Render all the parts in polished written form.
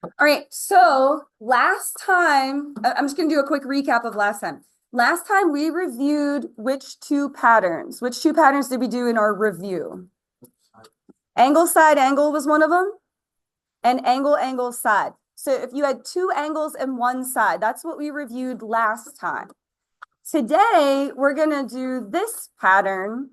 All right, so last time, I'm just going to do a quick recap of last time. Last time we reviewed which two patterns? Which two patterns did we do in our review? Angle, side, angle was one of them, and angle, angle, side. So if you had two angles and one side, that's what we reviewed last time. Today, we're going to do this pattern.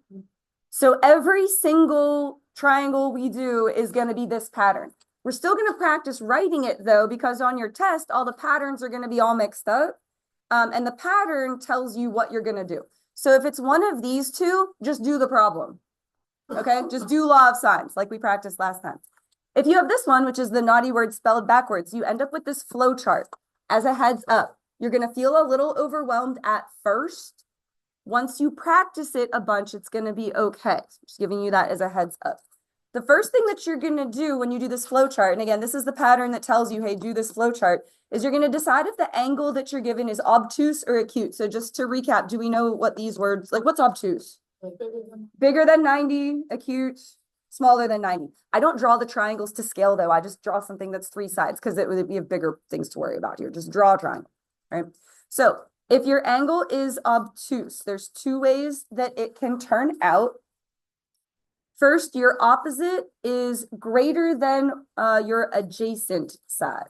So every single triangle we do is going to be this pattern. We're still going to practice writing it though, because on your test, all the patterns are going to be all mixed up. And the pattern tells you what you're going to do. So if it's one of these two, just do the problem. Okay, just do law of signs like we practiced last time. If you have this one, which is the naughty word spelled backwards, you end up with this flow chart. As a heads up, you're going to feel a little overwhelmed at first. Once you practice it a bunch, it's going to be okay. Just giving you that as a heads up. The first thing that you're going to do when you do this flow chart, and again, this is the pattern that tells you, hey, do this flow chart, is you're going to decide if the angle that you're given is obtuse or acute. So just to recap, do we know what these words, like what's obtuse? Bigger than 90, acute, smaller than 90. I don't draw the triangles to scale though. I just draw something that's three sides because we have bigger things to worry about here. Just draw a triangle, right? So if your angle is obtuse, there's two ways that it can turn out. First, your opposite is greater than your adjacent side.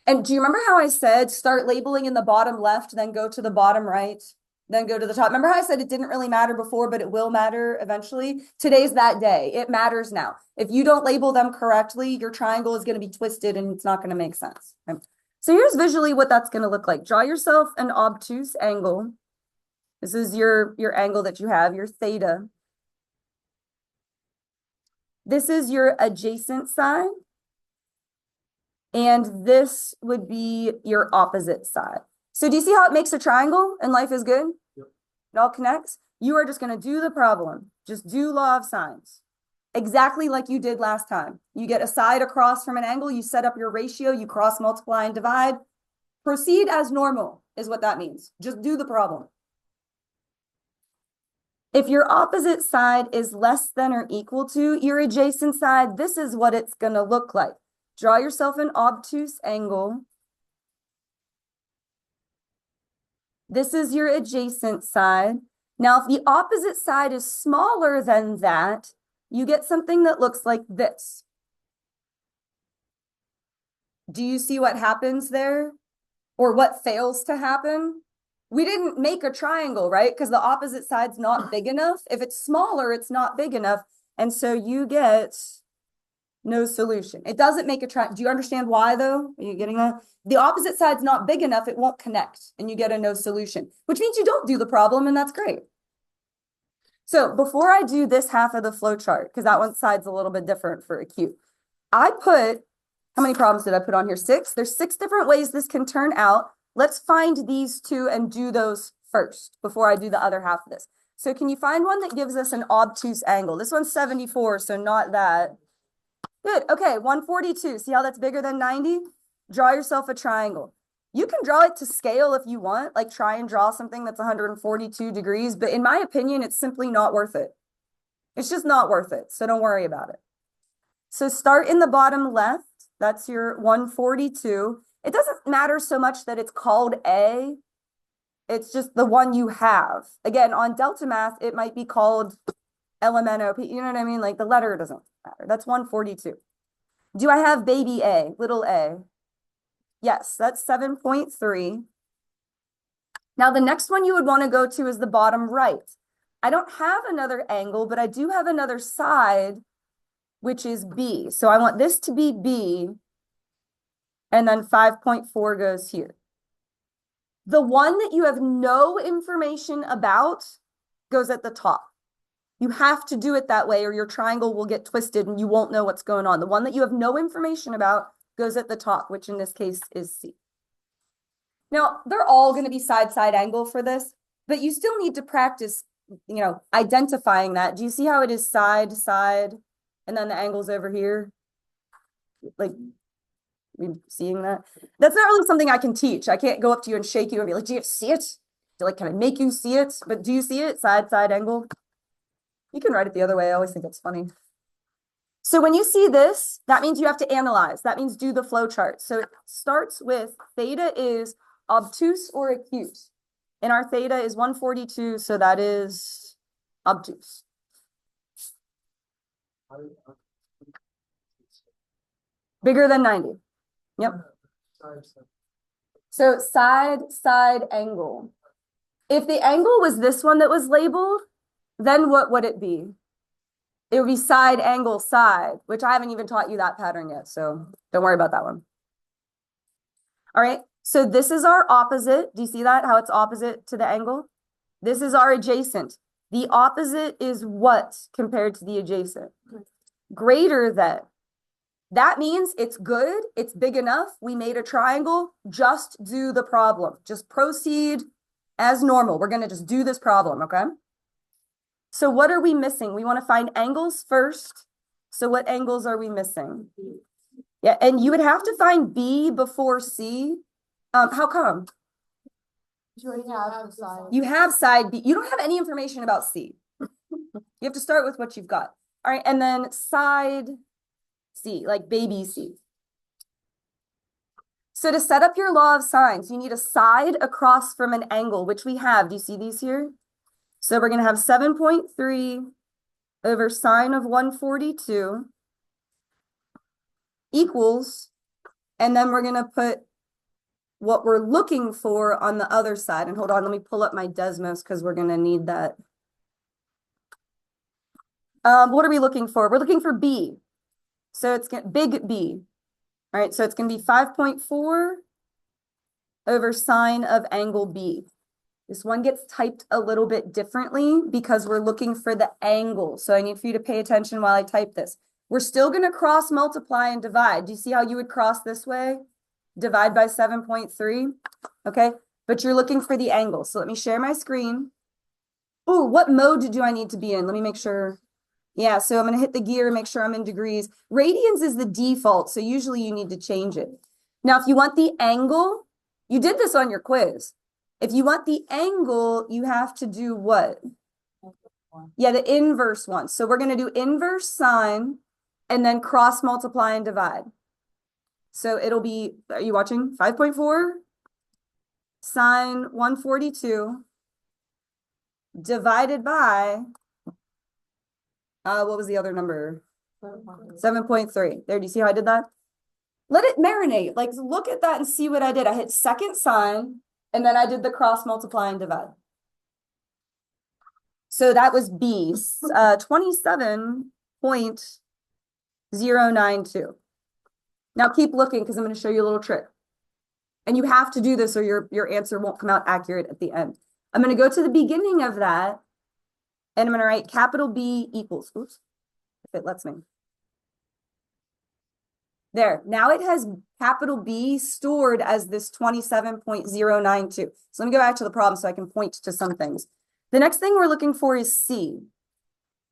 And do you remember how I said start labeling in the bottom left, then go to the bottom right, then go to the top? Remember how I said it didn't really matter before, but it will matter eventually? Today's that day. It matters now. If you don't label them correctly, your triangle is going to be twisted and it's not going to make sense. Okay? So here's visually what that's going to look like. Draw yourself an obtuse angle. This is your angle that you have, your theta. This is your adjacent side. And this would be your opposite side. So do you see how it makes a triangle and life is good? Yep. It all connects. You are just going to do the problem. Just do law of signs. Exactly like you did last time. You get a side across from an angle, you set up your ratio, you cross multiply and divide. Proceed as normal is what that means. Just do the problem. If your opposite side is less than or equal to your adjacent side, this is what it's going to look like. Draw yourself an obtuse angle. This is your adjacent side. Now, if the opposite side is smaller than that, you get something that looks like this. Do you see what happens there? Or what fails to happen? We didn't make a triangle, right? Because the opposite side's not big enough. If it's smaller, it's not big enough. And so you get no solution. It doesn't make a triangle. Do you understand why though? Are you getting that? The opposite side's not big enough. It won't connect and you get a no solution, which means you don't do the problem and that's great. So before I do this half of the flow chart, because that one side's a little bit different for acute, I put, how many problems did I put on here? 6. There's 6 different ways this can turn out. Let's find these 2 and do those first before I do the other half of this. So can you find one that gives us an obtuse angle? This one's 74, so not that. Good. Okay, 142. See how that's bigger than 90? Draw yourself a triangle. You can draw it to scale if you want, like try and draw something that's 142 degrees, but in my opinion, it's simply not worth it. It's just not worth it, so don't worry about it. So start in the bottom left. That's your 142. It doesn't matter so much that it's called A. It's just the one you have. Again, on Delta Math, it might be called LMNOP. You know what I mean? Like the letter doesn't matter. That's 142. Do I have baby A, little a? Yes, that's 7.3. Now the next one you would want to go to is the bottom right. I don't have another angle, but I do have another side, which is B. So I want this to be B, and then 5.4 goes here. The one that you have no information about goes at the top. You have to do it that way or your triangle will get twisted and you won't know what's going on. The one that you have no information about goes at the top, which in this case is C. Now, they're all going to be side-side angle for this, but you still need to practice, identifying that. Do you see how it is side, side, and then the angle's over here? Like, seeing that? That's not really something I can teach. I can't go up to you and shake you and be like, do you see it? Can I make you see it? But do you see it? Side, side angle? You can write it the other way. I always think it's funny. So when you see this, that means you have to analyze. That means do the flow chart. So it starts with theta is obtuse or acute. And our theta is 142, so that is obtuse. Bigger than 90. Yep. So side angle. If the angle was this one that was labeled, then what would it be? It would be side angle side, which I haven't even taught you that pattern yet, so don't worry about that one. All right, so this is our opposite. Do you see that, how it's opposite to the angle? This is our adjacent. The opposite is what compared to the adjacent? Greater than. That means it's good, it's big enough, we made a triangle, just do the problem. Just proceed as normal. We're gonna just do this problem, okay? So what are we missing? We wanna find angles first. So what angles are we missing? Yeah, and you would have to find B before C. How come? You have side B. You don't have any information about C. You have to start with what you've got. All right, and then side C, like baby C. So to set up your law of sines, you need a side across from an angle, which we have. Do you see these here? So we're going to have 7.3 over sine of 142 equals, and then we're going to put what we're looking for on the other side. And hold on, let me pull up my Desmos because we're going to need that. What are we looking for? We're looking for B. So it's big B. All right, so it's going to be 5.4 over sine of angle B. This one gets typed a little bit differently because we're looking for the angle. So I need for you to pay attention while I type this. We're still going to cross multiply and divide. Do you see how you would cross this way? Divide by 7.3. Okay, but you're looking for the angle. So let me share my screen. Oh, what mode do I need to be in? Let me make sure. Yeah, so I'm going to hit the gear, make sure I'm in degrees. Radians is the default, so usually you need to change it. Now, if you want the angle, you did this on your quiz. If you want the angle, you have to do what? Yeah, the inverse one. So we're going to do inverse sine and then cross multiply and divide. So it'll be, are you watching? 5.4 sine 142 divided by what was the other number? 7.3. There, do you see how I did that? Let it marinate. Like, look at that and see what I did. I hit second sine, and then I did the cross multiply and divide. So that was B, 27.092. Now keep looking because I'm going to show you a little trick. And you have to do this or your answer won't come out accurate at the end. I'm going to go to the beginning of that. And I'm going to write capital B equals, oops, if it lets me. There, now it has capital B stored as this 27.092. So let me go back to the problem so I can point to some things. The next thing we're looking for is C.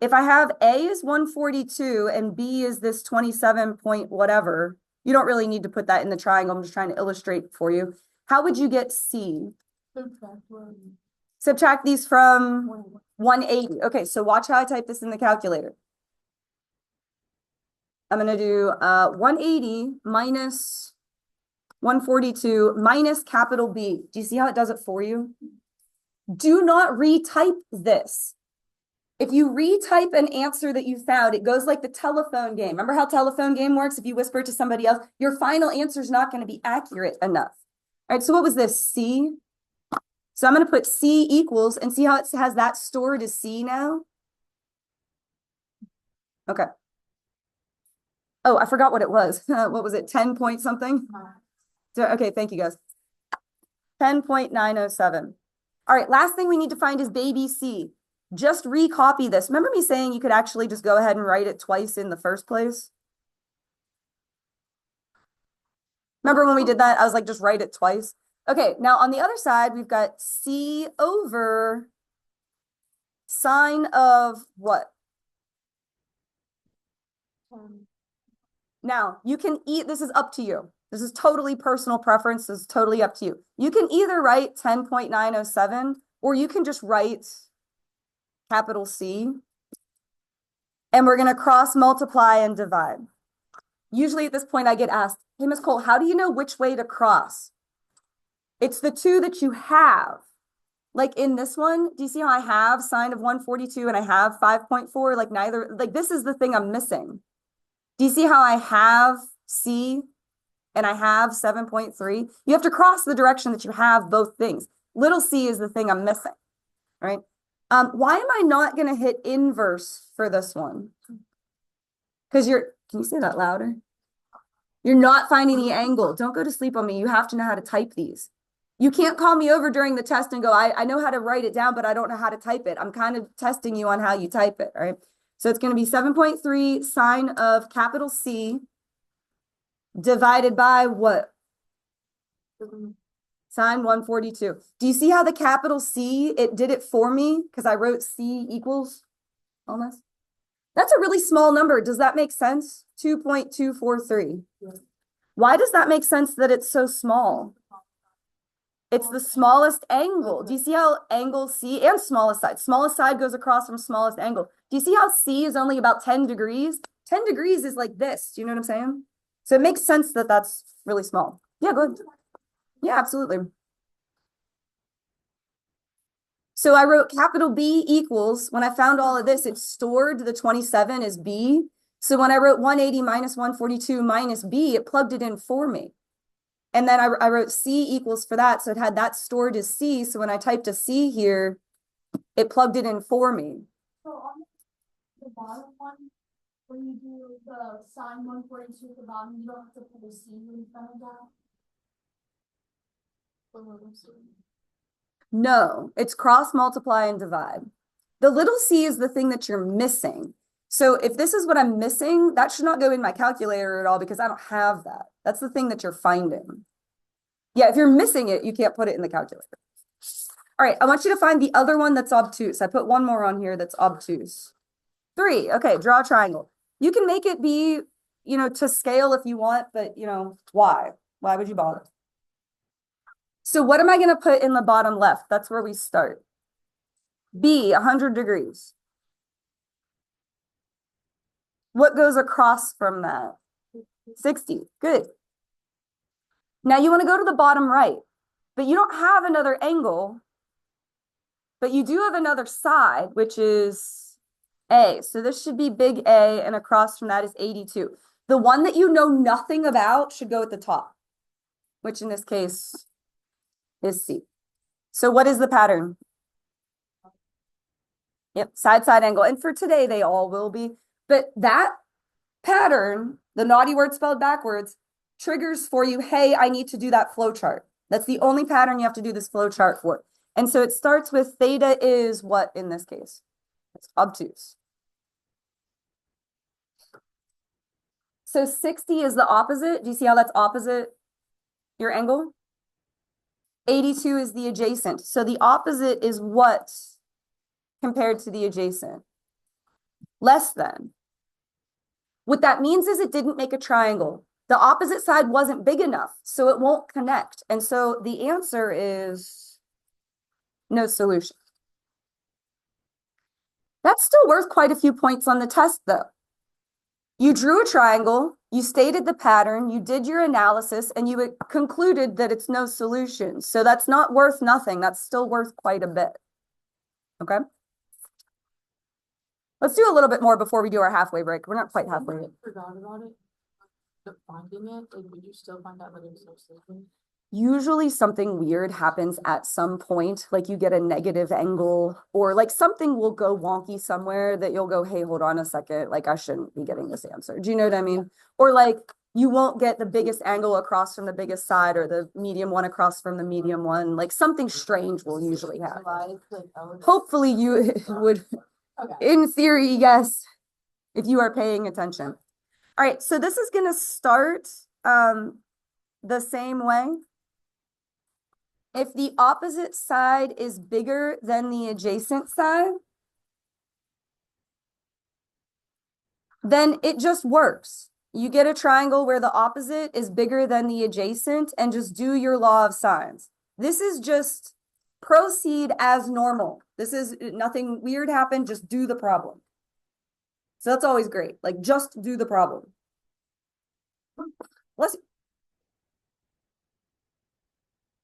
If I have A is 142 and B is this 27 point whatever, you don't really need to put that in the triangle. I'm just trying to illustrate for you. How would you get C? Subtract these from 180. Okay, so watch how I type this in the calculator. I'm going to do 180 minus 142 minus capital B. Do you see how it does it for you? Do not retype this. If you retype an answer that you found, it goes like the telephone game. Remember how telephone game works? If you whisper to somebody else, your final answer is not going to be accurate enough. All right, so what was this? C? So I'm going to put C equals and see how it has that stored as C now? Okay. Oh, I forgot what it was. What was it? 10 point something? So, okay, thank you guys. 10.907. All right, last thing we need to find is baby C. Just recopy this. Remember me saying you could actually just go ahead and write it twice in the first place? Remember when we did that? I was like, just write it twice. Okay, now on the other side, we've got C over sine of what? Now, you can this is up to you. This is totally personal preference. This is totally up to you. You can either write 10.907 or you can just write capital C. And we're going to cross multiply and divide. Usually at this point I get asked, hey, Miss Cole, how do you know which way to cross? It's the two that you have. Like in this one, do you see how I have sine of 142 and I have 5.4? Like neither, like this is the thing I'm missing. Do you see how I have C and I have 7.3? You have to cross the direction that you have both things. Little c is the thing I'm missing, right? Why am I not going to hit inverse for this one? Because can you say that louder? You're not finding the angle. Don't go to sleep on me. You have to know how to type these. You can't call me over during the test and go, I know how to write it down, but I don't know how to type it. I'm kind of testing you on how you type it, right? So it's going to be 7.3 sine of capital C divided by what? Sine 142. Do you see how the capital C, it did it for me? Because I wrote C equals almost. That's a really small number. Does that make sense? 2.243. Why does that make sense that it's so small? It's the smallest angle. Do you see how angle C and smallest side goes across from smallest angle. Do you see how C is only about 10 degrees? 10 degrees is like this. Do you know what I'm saying? So it makes sense that that's really small. Yeah, go ahead. Yeah, absolutely. So I wrote capital B equals, when I found all of this, it stored the 27 as B. So when I wrote 180 minus 142 minus B, it plugged it in for me. And then I wrote C equals for that. So it had that stored as C. So when I typed a C here, it plugged it in for me. So on the bottom one, when you do the sine 142 at the bottom, you don't have to put a C in front of that? No, it's cross multiply and divide. The little c is the thing that you're missing. So if this is what I'm missing, that should not go in my calculator at all because I don't have that. That's the thing that you're finding. Yeah, if you're missing it, you can't put it in the calculator. All right, I want you to find the other one that's obtuse. I put one more on here that's obtuse. 3, okay, draw a triangle. You can make it be, to scale if you want, but, why? Why would you bother? So what am I going to put in the bottom left? That's where we start. B, 100 degrees. What goes across from that? 60. Good. Now you want to go to the bottom right, but you don't have another angle, but you do have another side, which is A. So this should be big A, and across from that is 82. The one that you know nothing about should go at the top, which in this case is C. So what is the pattern? Yep, side angle. And for today, they all will be. But that pattern, the naughty word spelled backwards, triggers for you, hey, I need to do that flow chart. That's the only pattern you have to do this flow chart for. And so it starts with theta is what in this case? It's obtuse. So 60 is the opposite. Do you see how that's opposite your angle? 82 is the adjacent. So the opposite is what compared to the adjacent? Less than. What that means is it didn't make a triangle. The opposite side wasn't big enough, so it won't connect. And so the answer is no solution. That's still worth quite a few points on the test, though. You drew a triangle, you stated the pattern, you did your analysis, and you concluded that it's no solution. So that's not worth nothing. That's still worth quite a bit. Okay? Let's do a little bit more before we do our halfway break. We're not quite halfway yet. Forgot about it. But finding it, like, would you still find out that it was no solution? Usually something weird happens at some point, like you get a negative angle or like something will go wonky somewhere that you'll go, hey, hold on a second, like I shouldn't be getting this answer. Do you know what I mean? Or like you won't get the biggest angle across from the biggest side or the medium one across from the medium one. Like something strange will usually happen. Hopefully you would, in theory, yes, if you are paying attention. All right, so this is going to start the same way. If the opposite side is bigger than the adjacent side, then it just works. You get a triangle where the opposite is bigger than the adjacent and just do your law of sines. This is just proceed as normal. This is nothing weird happened, just do the problem. So that's always great. Like just do the problem. Let's.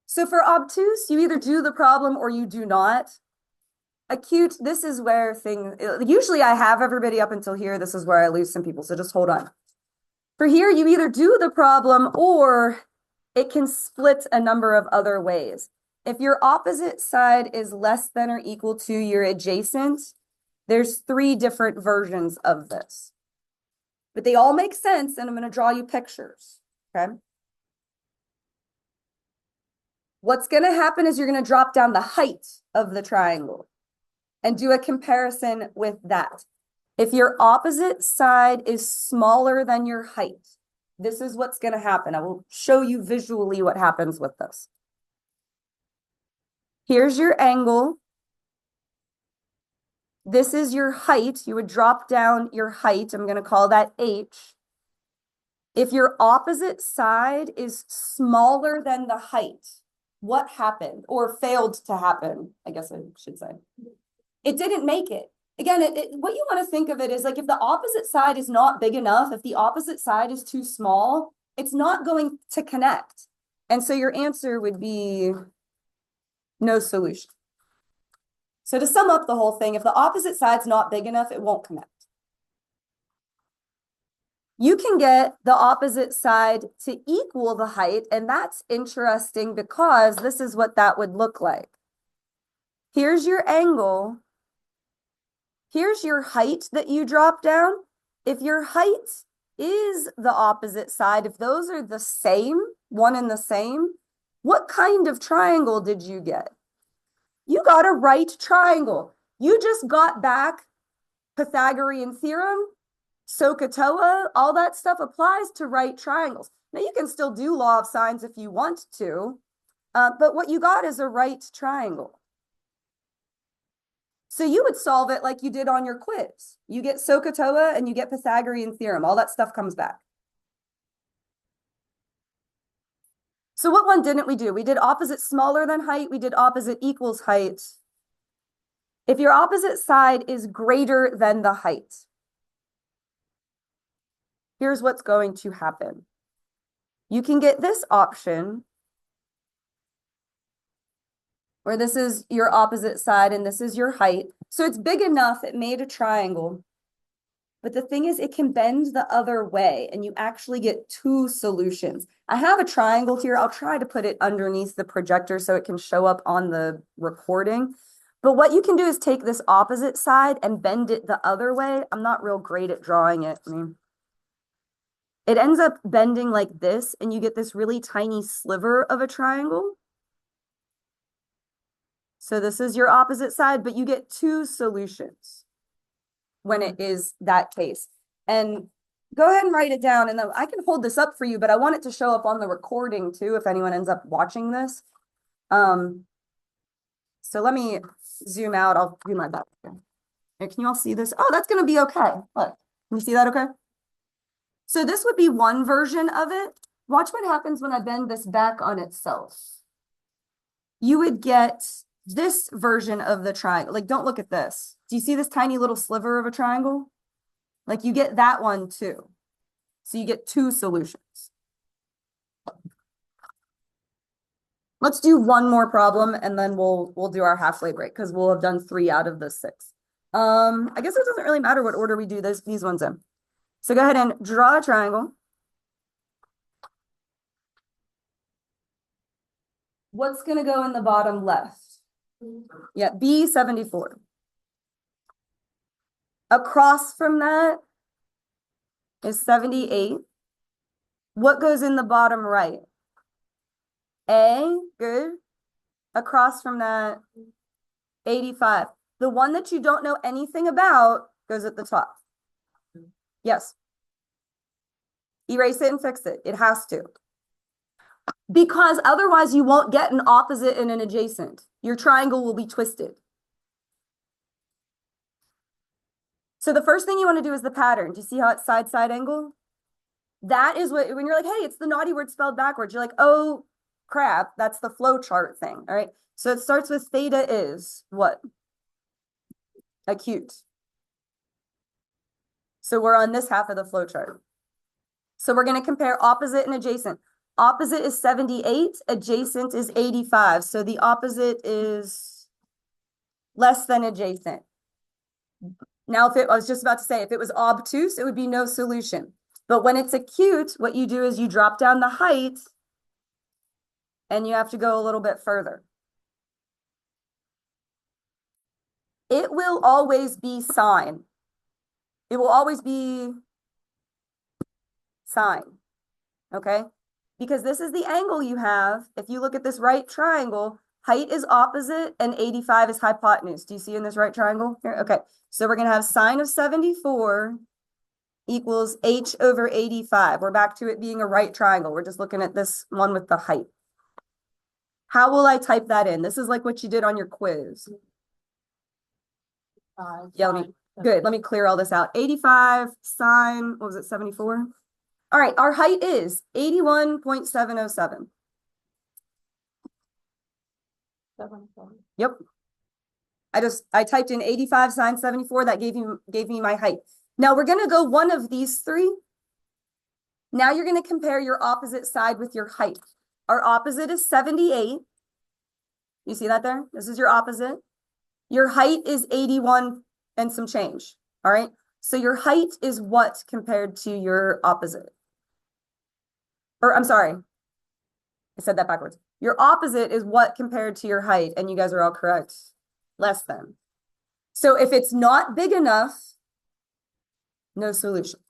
So for obtuse, you either do the problem or you do not. Acute, this is where usually I have everybody up until here. This is where I lose some people. So just hold on. For here, you either do the problem or it can split a number of other ways. If your opposite side is less than or equal to your adjacent, there's 3 different versions of this. But they all make sense, and I'm going to draw you pictures, okay? What's going to happen is you're going to drop down the height of the triangle and do a comparison with that. If your opposite side is smaller than your height, this is what's going to happen. I will show you visually what happens with this. Here's your angle. This is your height. You would drop down your height. I'm going to call that H. If your opposite side is smaller than the height, what happened or failed to happen? I guess I should say. It didn't make it. Again, what you want to think of it is like if the opposite side is not big enough, if the opposite side is too small, it's not going to connect. And so your answer would be no solution. So to sum up the whole thing, if the opposite side's not big enough, it won't connect. You can get the opposite side to equal the height, and that's interesting because this is what that would look like. Here's your angle. Here's your height that you drop down. If your height is the opposite side, if those are the same, one and the same, what kind of triangle did you get? You got a right triangle. You just got back Pythagorean theorem, SOHCAHTOA, all that stuff applies to right triangles. Now you can still do law of sines if you want to, but what you got is a right triangle. So you would solve it like you did on your quiz. You get SOHCAHTOA and you get Pythagorean theorem. All that stuff comes back. So what one didn't we do? We did opposite smaller than height. We did opposite equals height. If your opposite side is greater than the height, here's what's going to happen. You can get this option where this is your opposite side and this is your height. So it's big enough, it made a triangle. But the thing is, it can bend the other way and you actually get 2 solutions. I have a triangle here. I'll try to put it underneath the projector so it can show up on the recording. But what you can do is take this opposite side and bend it the other way. I'm not real great at drawing it. I mean, it ends up bending like this and you get this really tiny sliver of a triangle. So this is your opposite side, but you get 2 solutions when it is that case. And go ahead and write it down, and then I can hold this up for you, but I want it to show up on the recording too if anyone ends up watching this. So let me zoom out. I'll do my best. Here, can you all see this? Oh, that's going to be okay. Look, can you see that okay? So this would be one version of it. Watch what happens when I bend this back on itself. You would get this version of the triangle. Like, don't look at this. Do you see this tiny little sliver of a triangle? Like, you get that one too. So you get 2 solutions. Let's do one more problem and then we'll do our halfway break because we'll have done 3 out of the 6. I guess it doesn't really matter what order we do these ones in. So go ahead and draw a triangle. What's going to go in the bottom left? Yeah, B74. Across from that is 78. What goes in the bottom right? A, good. Across from that, 85. The one that you don't know anything about goes at the top. Yes. Erase it and fix it. It has to. Because otherwise you won't get an opposite and an adjacent. Your triangle will be twisted. So the first thing you want to do is the pattern. Do you see how it's side angle? That is what, when you're like, hey, it's the naughty word spelled backwards, you're like, oh, crap, that's the flow chart thing, all right? So it starts with theta is what? Acute. So we're on this half of the flow chart. So we're going to compare opposite and adjacent. Opposite is 78, adjacent is 85. So the opposite is less than adjacent. Now, I was just about to say, if it was obtuse, it would be no solution. But when it's acute, what you do is you drop down the height and you have to go a little bit further. It will always be sine. It will always be sine, okay? Because this is the angle you have. If you look at this right triangle, height is opposite and 85 is hypotenuse. Do you see in this right triangle here? Okay, so we're going to have sine of 74 equals h over 85. We're back to it being a right triangle. We're just looking at this one with the height. How will I type that in? This is like what you did on your quiz. Yeah, good. Let me clear all this out. 85 sine, what was it, 74? All right, our height is 81.707. Yep. I typed in 85 sine 74. That gave me my height. Now we're going to go one of these three. Now you're going to compare your opposite side with your height. Our opposite is 78. You see that there? This is your opposite. Your height is 81 and some change. All right. So your height is what compared to your opposite? Or I'm sorry. I said that backwards. Your opposite is what compared to your height, and you guys are all correct. Less than. So if it's not big enough, no solution.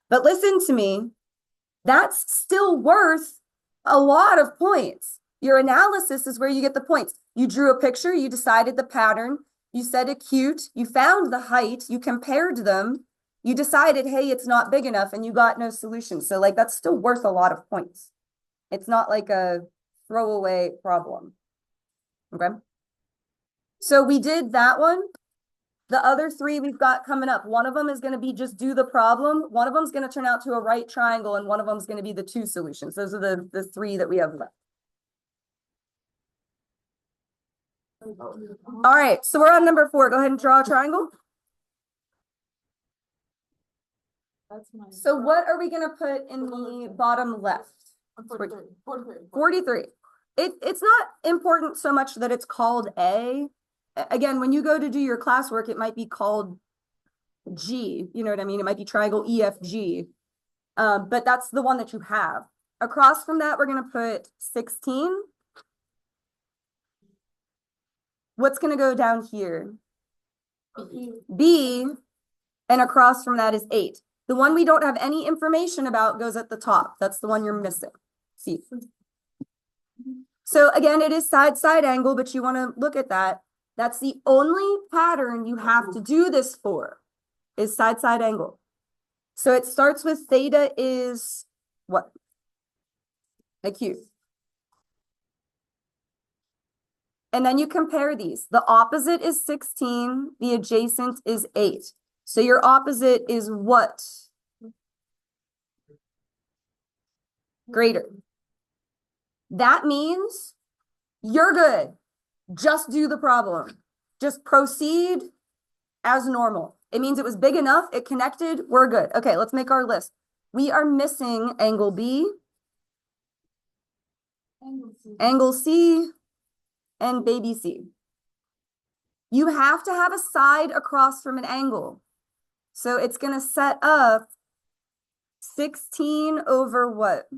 But listen to me, that's still worth a lot of points. Your analysis is where you get the points. You drew a picture, you decided the pattern, you said acute, you found the height, you compared them, you decided, hey, it's not big enough, and you got no solution. So like that's still worth a lot of points. It's not like a throwaway problem. Okay. So we did that one. The other three we've got coming up. One of them is going to be just do the problem. One of them is going to turn out to a right triangle, and one of them is going to be the two solutions. Those are the three that we have left. All right, so we're on number 4. Go ahead and draw a triangle. So what are we going to put in the bottom left? 43. It's not important so much that it's called A. Again, when you go to do your classwork, it might be called G. You know what I mean? It might be triangle EFG. But that's the one that you have. Across from that, we're going to put 16. What's going to go down here? B. And across from that is 8. The one we don't have any information about goes at the top. That's the one you're missing. See. So again, it is side angle, but you want to look at that. That's the only pattern you have to do this for, is side angle. So it starts with theta is what? Acute. And then you compare these. The opposite is 16. The adjacent is 8. So your opposite is what? Greater. That means you're good. Just do the problem. Just proceed as normal. It means it was big enough. It connected. We're good. Okay, let's make our list. We are missing angle B, angle C, and baby C. You have to have a side across from an angle. So it's going to set up 16 over what?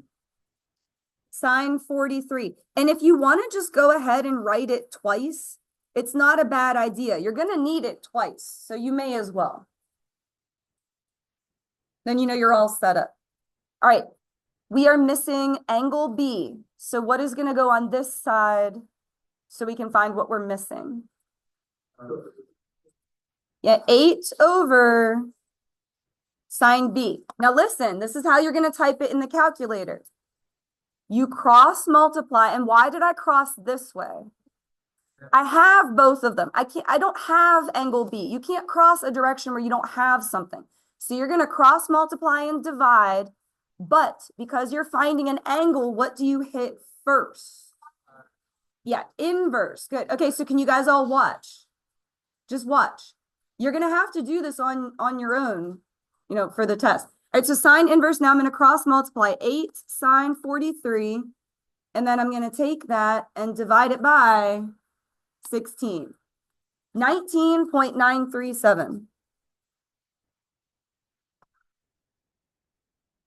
Sine 43. And if you want to just go ahead and write it twice, it's not a bad idea. You're going to need it twice, so you may as well. Then you know you're all set up. All right, we are missing angle B. So what is going to go on this side so we can find what we're missing? Yeah, 8 over sine B. Now listen, this is how you're going to type it in the calculator. You cross multiply. And why did I cross this way? I have both of them. I don't have angle B. You can't cross a direction where you don't have something. So you're going to cross multiply and divide. But because you're finding an angle, what do you hit first? Yeah, inverse. Good. Okay, so can you guys all watch? Just watch. You're going to have to do this on your own. for the test. All right, so sine inverse, now I'm going to cross multiply 8 sine 43, and then I'm going to take that and divide it by 16. 19.937.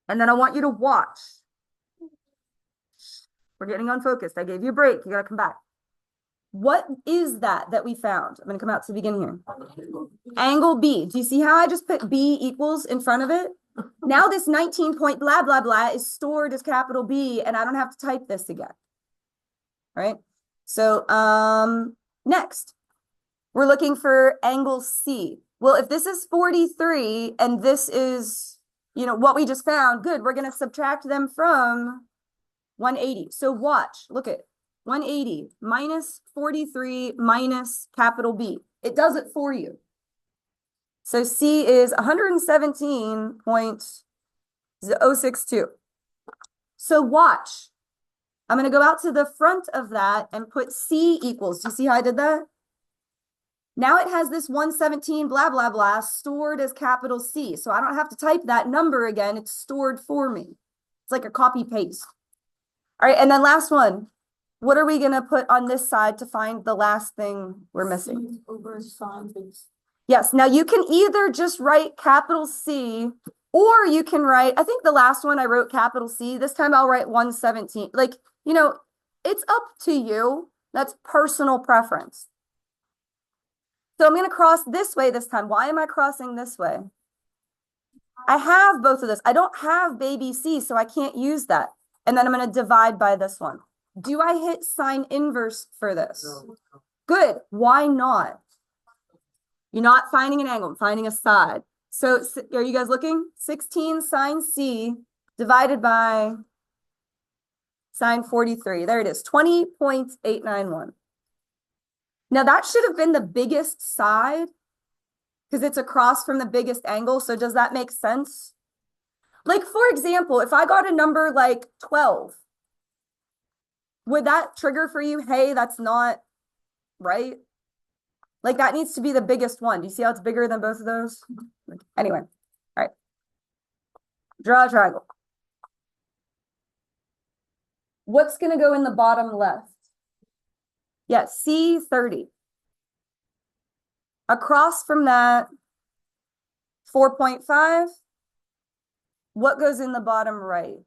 And then I want you to watch. We're getting unfocused. I gave you a break. You got to come back. What is that we found? I'm going to come out to the beginning here. Angle B. Do you see how I just put B equals in front of it? Now this 19 point blah, blah, blah is stored as capital B, and I don't have to type this again. All right. So next, we're looking for angle C. Well, if this is 43 and this is, what we just found, good. We're going to subtract them from 180. So watch, look at 180 minus 43 minus capital B. It does it for you. So C is 117.062. So watch. I'm going to go out to the front of that and put C equals. Do you see how I did that? Now it has this 117 blah, blah, blah stored as capital C. So I don't have to type that number again. It's stored for me. It's like a copy paste. All right, and then last one. What are we going to put on this side to find the last thing we're missing? Over sine base. Yes, now you can either just write capital C, or you can write, I think the last one I wrote capital C. This time I'll write 117. Like, it's up to you. That's personal preference. So I'm going to cross this way this time. Why am I crossing this way? I have both of this. I don't have baby C, so I can't use that. And then I'm going to divide by this one. Do I hit sine inverse for this? No. Good. Why not? You're not finding an angle. I'm finding a side. So are you guys looking? 16 sine C divided by sine 43. There it is. 20.891. Now that should have been the biggest side because it's across from the biggest angle. So does that make sense? Like, for example, if I got a number like 12, would that trigger for you, hey, that's not right? Like, that needs to be the biggest one. Do you see how it's bigger than both of those? Anyway, all right. Draw a triangle. What's going to go in the bottom left? Yes, C30. Across from that, 4.5. What goes in the bottom right?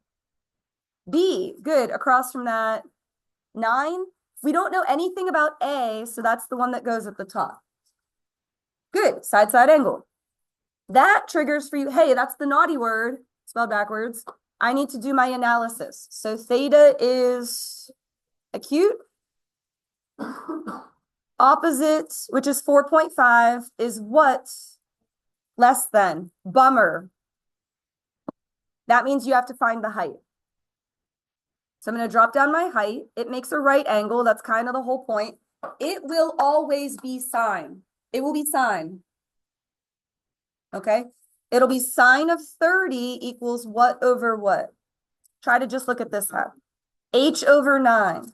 B, good. Across from that, 9. We don't know anything about A, so that's the one that goes at the top. Good, side angle. That triggers for you, hey, that's the naughty word, spelled backwards. I need to do my analysis. So theta is acute. Opposite, which is 4.5, is what? Less than. Bummer. That means you have to find the height. So I'm going to drop down my height. It makes a right angle. That's kind of the whole point. It will always be sine. It will be sine. Okay? It'll be sine of 30 equals what over what? Try to just look at this half. H over 9.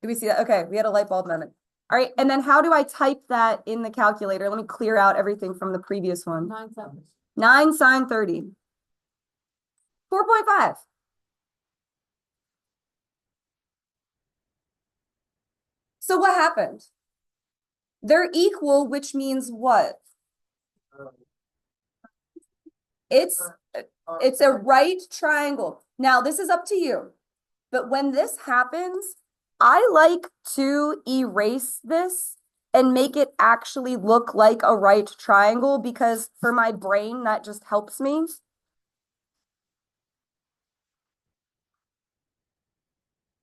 Do we see that? Okay, we had a light bulb moment. All right, and then how do I type that in the calculator? Let me clear out everything from the previous one. 9 sine 30. 4.5. So what happened? They're equal, which means what? It's a right triangle. Now, this is up to you. But when this happens, I like to erase this and make it actually look like a right triangle because for my brain, that just helps me.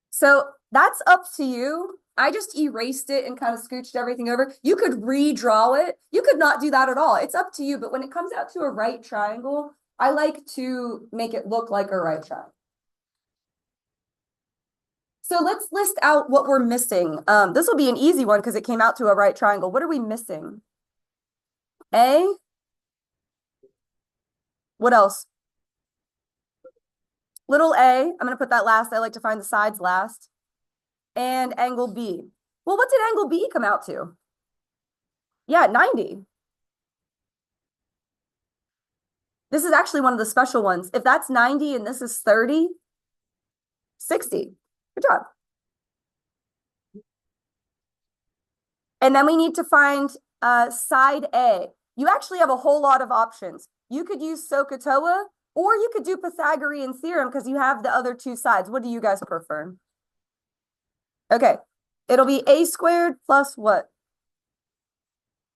So that's up to you. I just erased it and kind of scooched everything over. You could redraw it. You could not do that at all. It's up to you. But when it comes out to a right triangle, I like to make it look like a right triangle. So let's list out what we're missing. This will be an easy one because it came out to a right triangle. What are we missing? A? What else? Little a. I'm going to put that last. I like to find the sides last. And angle B. Well, what did angle B come out to? Yeah, 90. This is actually one of the special ones. If that's 90 and this is 30, 60. Good job. And then we need to find side A. You actually have a whole lot of options. You could use SOHCAHTOA, or you could do Pythagorean theorem because you have the other two sides. What do you guys prefer? Okay, it'll be a squared plus what?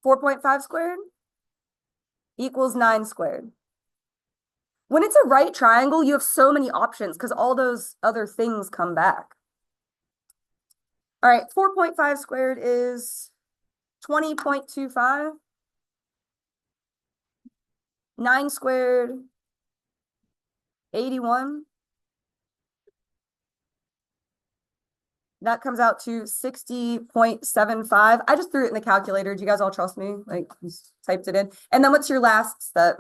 4.5 squared equals 9 squared. When it's a right triangle, you have so many options because all those other things come back. All right, 4.5 squared is 20.25. 9 squared, 81. That comes out to 60.75. I just threw it in the calculator. Do you guys all trust me? Like, just typed it in. And then what's your last step?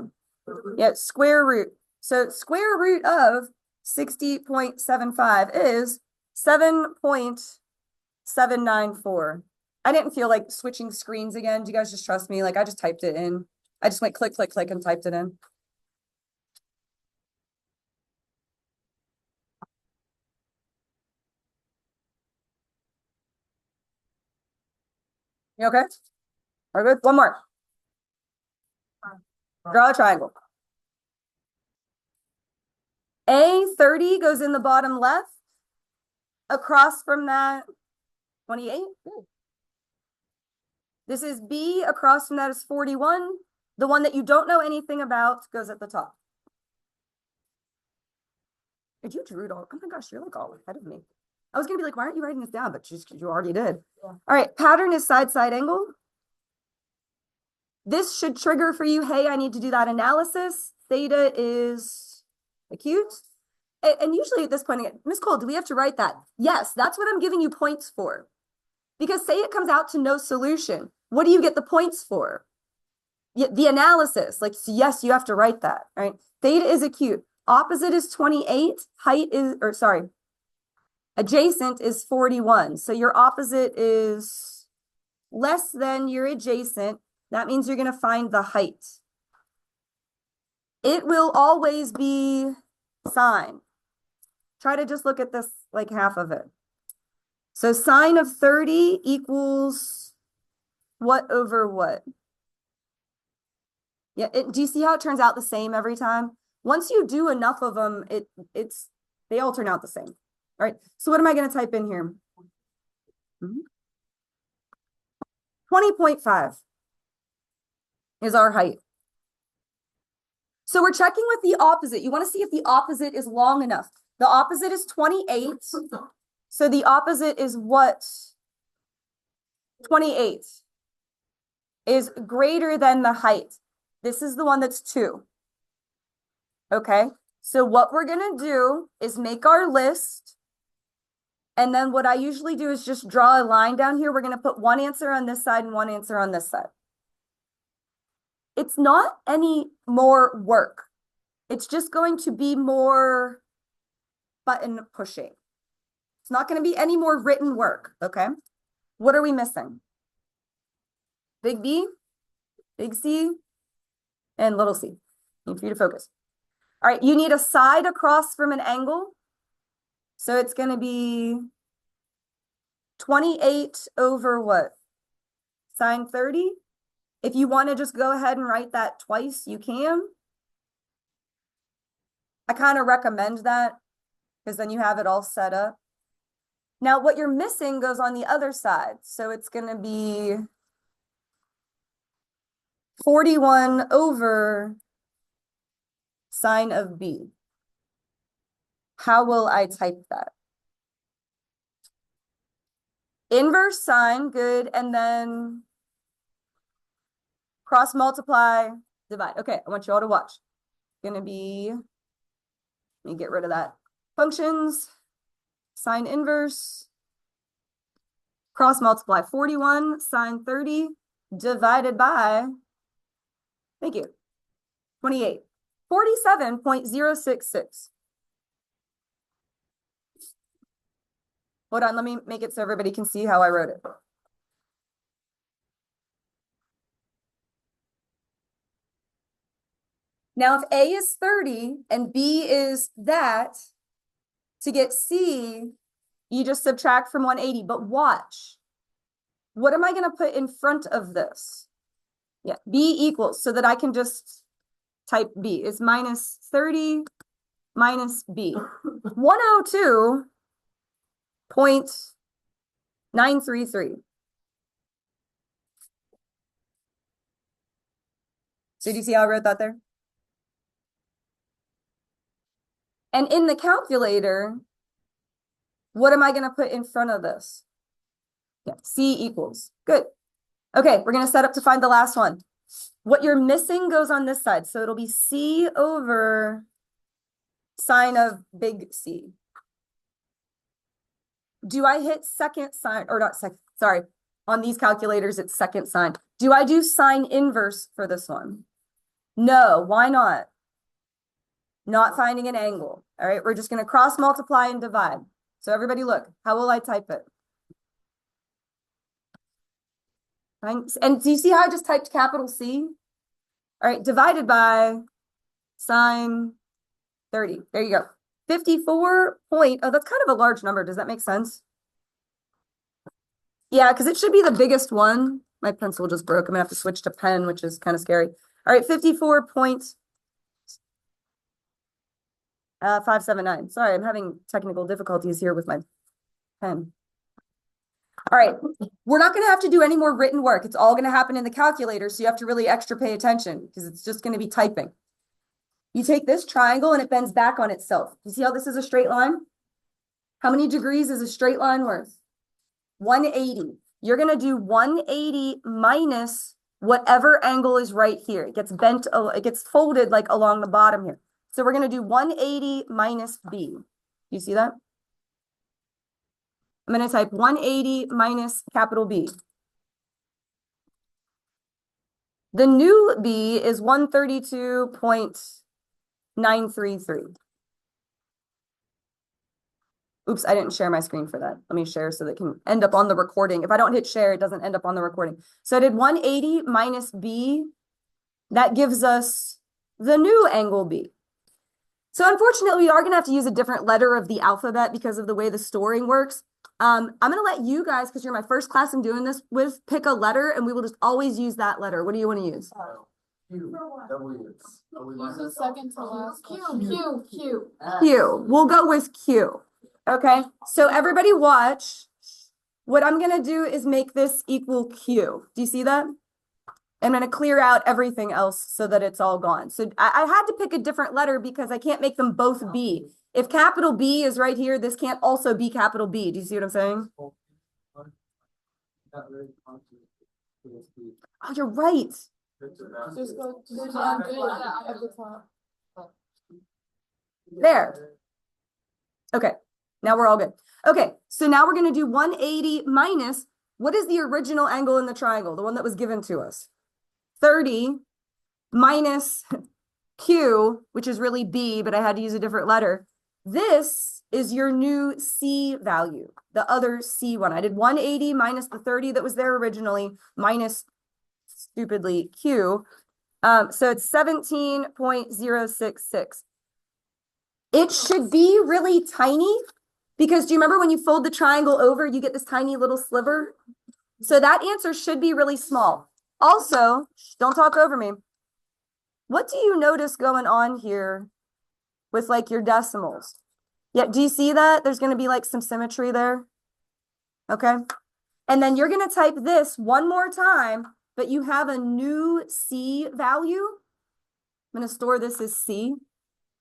Yeah, square root. So square root of 60.75 is 7.794. I didn't feel like switching screens again. Do you guys just trust me? Like, I just typed it in. I just went click, click, click and typed it in. You okay? All right, good. One more. Draw a triangle. A30 goes in the bottom left. Across from that, 28. This is B. Across from that is 41. The one that you don't know anything about goes at the top. Did you drew it all? Oh my gosh, you're like all ahead of me. I was gonna be like, why aren't you writing this down? But you already did. Yeah. All right, pattern is side angle. This should trigger for you, hey, I need to do that analysis. Theta is acute. And usually at this point, Miss Cole, do we have to write that? Yes, that's what I'm giving you points for. Because say it comes out to no solution. What do you get the points for? The analysis. Like, so yes, you have to write that, right? Theta is acute. Opposite is 28. Height is, or sorry, adjacent is 41. So your opposite is less than your adjacent. That means you're going to find the height. It will always be sine. Try to just look at this like half of it. So sine of 30 equals what over what? Yeah, do you see how it turns out the same every time? Once you do enough of them, they all turn out the same. All right, so what am I going to type in here? 20.5 is our height. So we're checking with the opposite. You want to see if the opposite is long enough. The opposite is 28. So the opposite is what? 28 is greater than the height. This is the one that's 2. Okay, so what we're going to do is make our list. And then what I usually do is just draw a line down here. We're going to put one answer on this side and one answer on this side. It's not any more work. It's just going to be more button pushing. It's not going to be any more written work, okay? What are we missing? Big B, big C, and little c. Need for you to focus. All right, you need a side across from an angle. So it's going to be 28 over what? Sine 30. If you want to just go ahead and write that twice, you can. I kind of recommend that because then you have it all set up. Now, what you're missing goes on the other side. So it's going to be 41 over sine of B. How will I type that? Inverse sine, good, and then cross multiply, divide. Okay, I want you all to watch. Gonna be, let me get rid of that. Functions, sine inverse, cross multiply 41, sine 30, divided by, thank you, 28, 47.066. Hold on, let me make it so everybody can see how I wrote it. Now, if A is 30 and B is that, to get C, you just subtract from 180. But watch. What am I going to put in front of this? Yeah, B equals, so that I can just type B. Is minus 30 minus B. 102.933. So do you see how I wrote that there? And in the calculator, what am I going to put in front of this? Yeah, C equals. Good. Okay, we're going to set up to find the last one. What you're missing goes on this side. So it'll be C over sine of big C. Do I hit second sine, or not second, sorry. On these calculators, it's second sine. Do I do sine inverse for this one? No, why not? Not finding an angle. All right, we're just going to cross multiply and divide. So everybody look, how will I type it? And do you see how I just typed capital C? All right, divided by sine 30. There you go. 54 point, oh, that's kind of a large number. Does that make sense? Yeah, because it should be the biggest one. My pencil just broke. I'm gonna have to switch to pen, which is kind of scary. All right, 54.579. Sorry, I'm having technical difficulties here with my pen. All right, we're not going to have to do any more written work. It's all going to happen in the calculator, so you have to really extra pay attention because it's just going to be typing. You take this triangle and it bends back on itself. You see how this is a straight line? How many degrees is a straight line worth? 180. You're going to do 180 minus whatever angle is right here. It gets bent, it gets folded like along the bottom here. So we're going to do 180 minus B. You see that? I'm going to type 180 minus capital B. The new B is 132.933. Oops, I didn't share my screen for that. Let me share so that it can end up on the recording. If I don't hit share, it doesn't end up on the recording. So I did 180 minus B. That gives us the new angle B. So unfortunately, we are going to have to use a different letter of the alphabet because of the way the storing works. I'm going to let you guys, because you're my first class I'm doing this with, pick a letter, and we will just always use that letter. What do you want to use? Q. W. Use the second to last. Q. Q. We'll go with Q. Okay. So everybody watch. What I'm going to do is make this equal Q. Do you see that? I'm going to clear out everything else so that it's all gone. So I had to pick a different letter because I can't make them both B. If capital B is right here, this can't also be capital B. Do you see what I'm saying? Oh, you're right. Just go to the top. There. Okay. Now we're all good. Okay. So now we're going to do 180 minus, what is the original angle in the triangle? The one that was given to us. 30 minus Q, which is really B, but I had to use a different letter. This is your new C value, the other C one. I did 180 minus the 30 that was there originally, minus, stupidly, Q. So it's 17.066. It should be really tiny because do you remember when you fold the triangle over, you get this tiny little sliver? So that answer should be really small. Also, don't talk over me. What do you notice going on here with like your decimals? Yeah, do you see that? There's going to be like some symmetry there. Okay. And then you're going to type this one more time, but you have a new C value. I'm going to store this as C.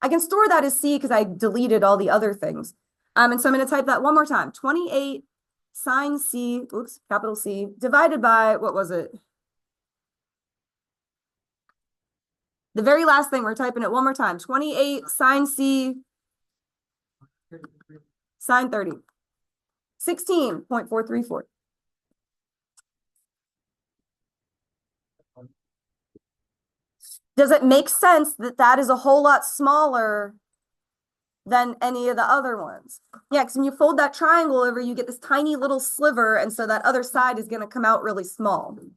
I can store that as C because I deleted all the other things. And so I'm going to type that one more time. 28 sine C, oops, capital C, divided by, what was it? The very last thing, we're typing it one more time. 28 sine C, sine 30. 16.434. Does it make sense that that is a whole lot smaller than any of the other ones? Yeah, because when you fold that triangle over, you get this tiny little sliver, and so that other side is going to come out really small.